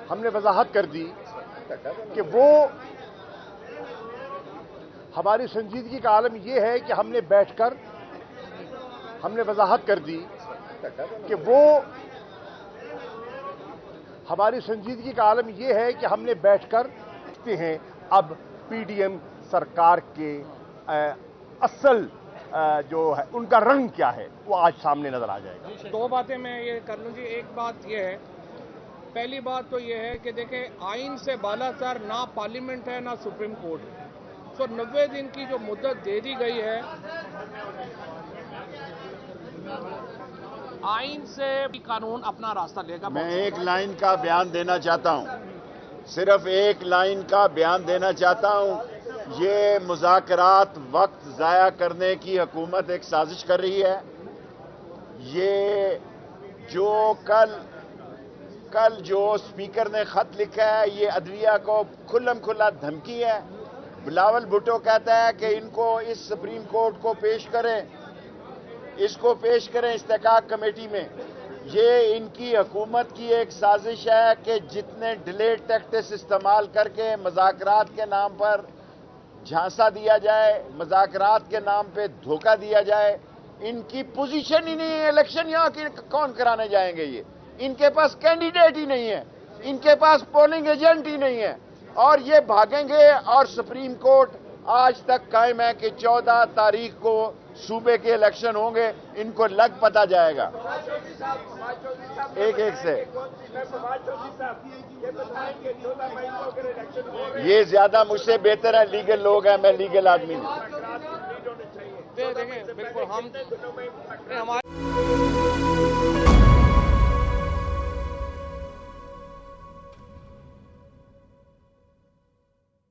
हमने वजाहत कर दी कि वो हमारी संजीदगी का आलम यह है कि हमने बैठकर हमने वजाहत कर दी कि वो हमारी संजीदगी का आलम यह है कि हमने बैठकर देखते हैं अब पीडीएम सरकार के असल जो है उनका रंग क्या है वो आज सामने नजर आ जाएगा। दो बातें मैं ये कर लूं जी। एक बात ये है, पहली बात तो ये है कि देखें आइन से बालातर ना पार्लियामेंट है ना सुप्रीम कोर्ट है। तो 90 दिन की जो मुद्दत दे दी गई है आइन से भी कानून अपना रास्ता लेगा। मैं एक लाइन का बयान देना चाहता हूं, सिर्फ एक लाइन का बयान देना चाहता हूं। ये मुज़ाकरात वक्त ज़ाया करने की हुकूमत एक साजिश कर रही है। ये जो कल जो स्पीकर ने खत लिखा है ये अदलिया को खुल्लम खुल्ला धमकी है। बिलावल भुट्टो कहता है कि इनको इस सुप्रीम कोर्ट को पेश करें, इसको पेश करें इस्तेकाक कमेटी में। ये इनकी हुकूमत की एक साजिश है कि जितने डिले टैक्टिक्स इस्तेमाल करके मुज़ाकरात के नाम पर झांसा दिया जाए, मुज़ाकरात के नाम पे धोखा दिया जाए। इनकी पोजीशन ही नहीं है। इलेक्शन यहाँ की कौन कराने जाएंगे? ये इनके पास कैंडिडेट ही नहीं है, इनके पास पोलिंग एजेंट ही नहीं है और ये भागेंगे। और सुप्रीम कोर्ट आज तक कायम है कि 14 तारीख को सूबे के इलेक्शन होंगे। इनको लग पता जाएगा एक एक से। ये ज्यादा मुझसे बेहतर है, लीगल लोग हैं, मैं लीगल आदमी नहीं। देखें बिल्कुल हम हमारे